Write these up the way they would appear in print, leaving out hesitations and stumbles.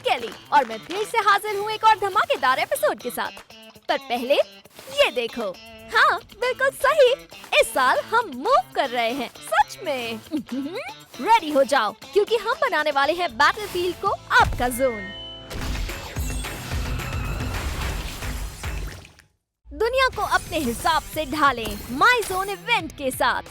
केली और मैं फिर से हाजिर हूँ एक और धमाकेदार एपिसोड के साथ। पर पहले ये देखो, हाँ बिल्कुल सही, इस साल हम मूव कर रहे हैं, सच में। रेडी हो जाओ क्योंकि हम बनाने वाले हैं बैटलफील्ड को आपका जोन। दुनिया को अपने हिसाब से ढालें माई जोन इवेंट के साथ।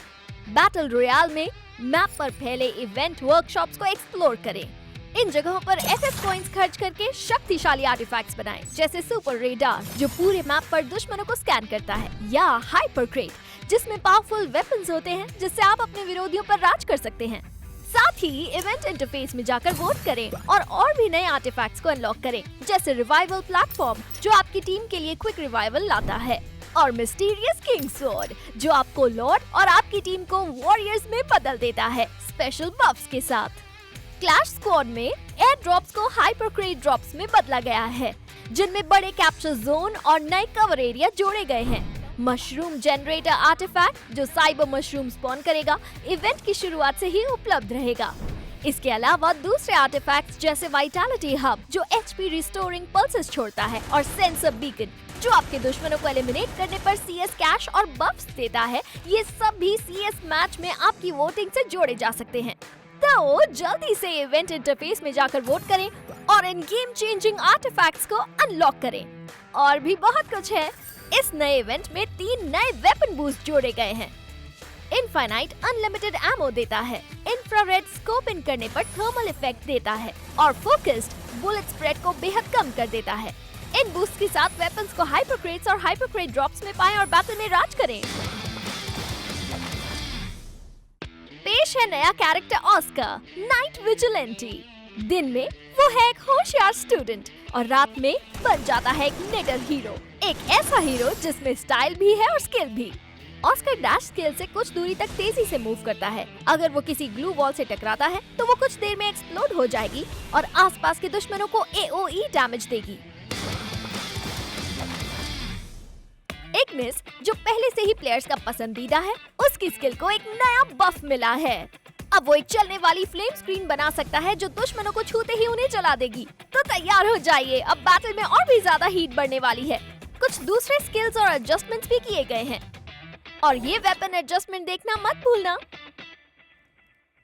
बैटल रॉयल में मैप पर फैले इवेंट वर्कशॉप्स को एक्सप्लोर करें। इन जगहों पर एफएफ कॉइंस खर्च करके शक्तिशाली आर्टिफैक्ट्स बनाएं, जैसे सुपर रेडार जो पूरे मैप पर दुश्मनों को स्कैन करता है, या हाइपर क्रेट जिसमें पावरफुल वेपन्स होते हैं जिससे आप अपने विरोधियों पर राज कर सकते हैं। साथ ही इवेंट इंटरफेस में जाकर वोट करें और भी नए आर्टिफैक्ट्स को अनलॉक करें, जैसे रिवाइवल प्लेटफॉर्म जो आपकी टीम के लिए क्विक रिवाइवल लाता है, और मिस्टीरियस किंग स्वॉर्ड जो आपको लॉर्ड और आपकी टीम को वॉरियर्स में बदल देता है स्पेशल बफ्स के साथ। क्लैश स्क्वाड में एयर ड्रॉप्स को हाइपर क्रेट ड्रॉप्स में बदला गया है, जिनमें बड़े कैप्चर जोन और नए कवर एरिया जोड़े गए हैं। मशरूम जनरेटर आर्टिफैक्ट जो साइबर मशरूम स्पॉन करेगा, इवेंट की शुरुआत से ही उपलब्ध रहेगा। इसके अलावा दूसरे आर्टिफैक्ट्स जैसे वाइटैलिटी हब जो एचपी रिस्टोरिंग पल्सेस छोड़ता है, और सेंसर बीकन जो आपके दुश्मनों को एलिमिनेट करने पर सीएस कैश और बफ्स देता है, ये सब भी सीएस मैच में आपकी वोटिंग से जोड़े जा सकते हैं। तो जल्दी से इवेंट इंटरफेस में जाकर वोट करें और इन गेम चेंजिंग आर्टिफैक्ट्स को अनलॉक करें। और भी बहुत कुछ है। इस नए इवेंट में 3 नए वेपन बूस्ट जोड़े गए हैं। इनफाइनाइट अनलिमिटेड एमो देता है, इंफ्रारेड स्कोप इन करने पर थर्मल इफेक्ट देता है, और फोकस्ड बुलेट स्प्रेड को बेहद कम कर देता है। इन बूस्ट के साथ वेपन्स को हाइपर क्रेट्स और हाइपर क्रेट ड्रॉप्स में पाएं और बैटल में राज करें। पेश है नया कैरेक्टर ऑस्कर, नाइट विजिलेंटी। दिन में वो है एक होशियार स्टूडेंट और रात में बन जाता है एक निडर हीरो, एक ऐसा हीरो जिसमें स्टाइल भी है और स्किल भी। ऑस्कर डैश स्किल से कुछ दूरी तक तेजी से मूव करता है। अगर वो किसी ग्लू वॉल से टकराता है तो वो कुछ देर में एक्सप्लोड हो जाएगी और आसपास के दुश्मनों को एओई डैमेज देगी। इग्निस जो पहले से ही प्लेयर्स का पसंदीदा है, उसकी स्किल को एक नया बफ मिला है। अब वो एक चलने वाली फ्लेम स्क्रीन बना सकता है जो दुश्मनों को छूते ही उन्हें जला देगी। तो तैयार हो जाइए, अब बैटल में और भी ज्यादा हीट बढ़ने वाली है। कुछ दूसरे स्किल्स और एडजस्टमेंट्स भी किए गए हैं, और ये वेपन एडजस्टमेंट देखना मत भूलना।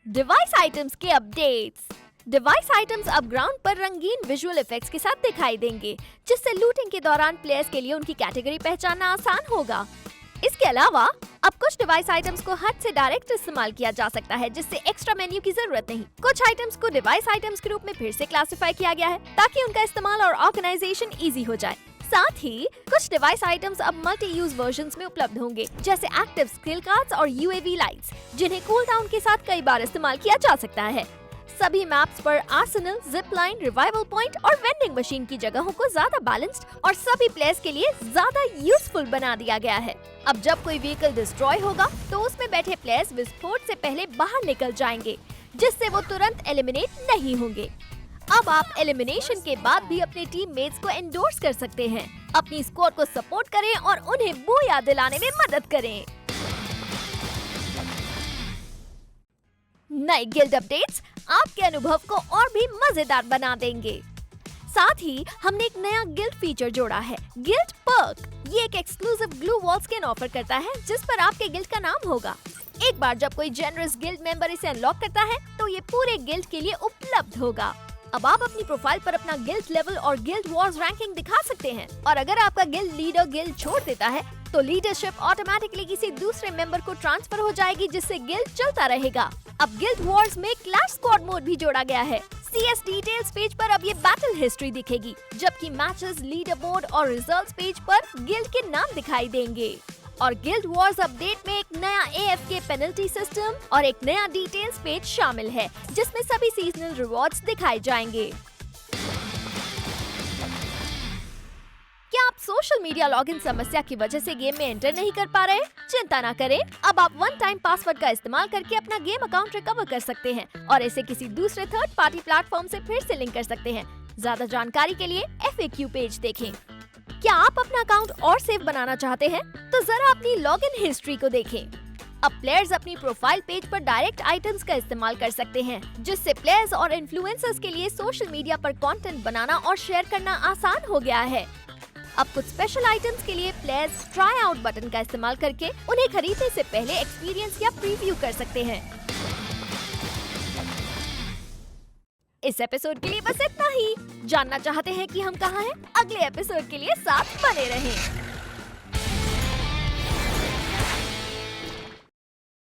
डिवाइस आइटम्स के अपडेट्स। डिवाइस आइटम्स अब ग्राउंड पर रंगीन विजुअल इफेक्ट्स के साथ दिखाई देंगे, जिससे लूटिंग के दौरान प्लेयर्स के लिए उनकी कैटेगरी पहचानना आसान होगा। इसके अलावा अब कुछ डिवाइस आइटम्स को हद से डायरेक्ट इस्तेमाल किया जा सकता है, जिससे एक्स्ट्रा मेन्यू की जरूरत नहीं। कुछ आइटम्स को डिवाइस आइटम्स के रूप में फिर से क्लासिफाई किया गया है ताकि उनका इस्तेमाल और ऑर्गेनाइजेशन इजी हो जाए। साथ ही कुछ डिवाइस आइटम्स अब मल्टी यूज वर्जन्स में उपलब्ध होंगे, जैसे एक्टिव स्किल कार्ड्स और यूएवी लाइट्स, जिन्हें कूल डाउन के साथ कई बार इस्तेमाल किया जा सकता है। सभी मैप्स पर Arsenal, zip line, revival point और वेंडिंग मशीन की जगहों को ज्यादा बैलेंस्ड और सभी प्लेयर्स के लिए ज्यादा यूजफुल बना दिया गया है। अब जब कोई व्हीकल डिस्ट्रॉय होगा तो उसमें बैठे प्लेयर्स विस्फोट से पहले बाहर निकल जाएंगे, जिससे वो तुरंत एलिमिनेट नहीं होंगे। अब आप एलिमिनेशन के बाद भी अपने टीममेट्स को एंडोर्स कर सकते हैं, अपनी स्क्वाड को सपोर्ट करें और उन्हें वो याद दिलाने में मदद करें। नए गिल्ड अपडेट्स आपके अनुभव को और भी मजेदार बना देंगे। साथ ही हमने एक नया गिल्ड फीचर जोड़ा है, गिल्ड पर्क। ये एक exclusive glue wall skin offer करता है जिस पर आपके गिल्ड का नाम होगा। एक बार जब कोई जेनरस गिल्ड मेंबर इसे अनलॉक करता है तो ये पूरे गिल्ड के लिए उपलब्ध होगा। अब आप अपनी प्रोफाइल पर अपना गिल्ड लेवल और गिल्ड वॉर्स रैंकिंग दिखा सकते हैं, और अगर आपका गिल्ड लीडर गिल्ड छोड़ देता है तो लीडरशिप ऑटोमेटिकली किसी दूसरे मेंबर को ट्रांसफर हो जाएगी, जिससे गिल्ड चलता रहेगा। अब गिल्ड वॉर्स में क्लैश स्क्वाड मोड भी जोड़ा गया है। सीएस डिटेल्स पेज पर अब ये बैटल हिस्ट्री दिखेगी, जबकि मैचेस, लीडर बोर्ड और रिजल्ट्स पेज पर गिल्ड के नाम दिखाई देंगे। और गिल्ड वॉर्स अपडेट में एक नया एएफके पेनल्टी सिस्टम और एक नया डिटेल्स पेज शामिल है, जिसमें सभी सीजनल रिवॉर्ड्स दिखाए जाएंगे। क्या आप सोशल मीडिया लॉगिन समस्या की वजह से गेम में एंटर नहीं कर पा रहे? चिंता ना करें, अब आप वन टाइम पासवर्ड का इस्तेमाल करके अपना गेम अकाउंट रिकवर कर सकते हैं और इसे किसी दूसरे थर्ड पार्टी प्लेटफॉर्म से फिर से लिंक कर सकते हैं। ज्यादा जानकारी के लिए FAQ पेज देखें। क्या आप अपना अकाउंट और सेफ बनाना चाहते हैं? तो जरा अपनी लॉगिन हिस्ट्री को देखें। अब प्लेयर्स अपनी प्रोफाइल पेज पर डायरेक्ट आइटम्स का इस्तेमाल कर सकते हैं, जिससे प्लेयर्स और इन्फ्लुएंसर्स के लिए सोशल मीडिया पर कंटेंट बनाना और शेयर करना आसान हो गया है। अब कुछ स्पेशल आइटम्स के लिए प्लेयर्स ट्राई आउट बटन का इस्तेमाल करके उन्हें खरीदने से पहले एक्सपीरियंस या प्रीव्यू कर सकते हैं। इस एपिसोड के लिए बस इतना ही। जानना चाहते हैं कि हम कहाँ हैं? अगले एपिसोड के लिए साथ बने रहें।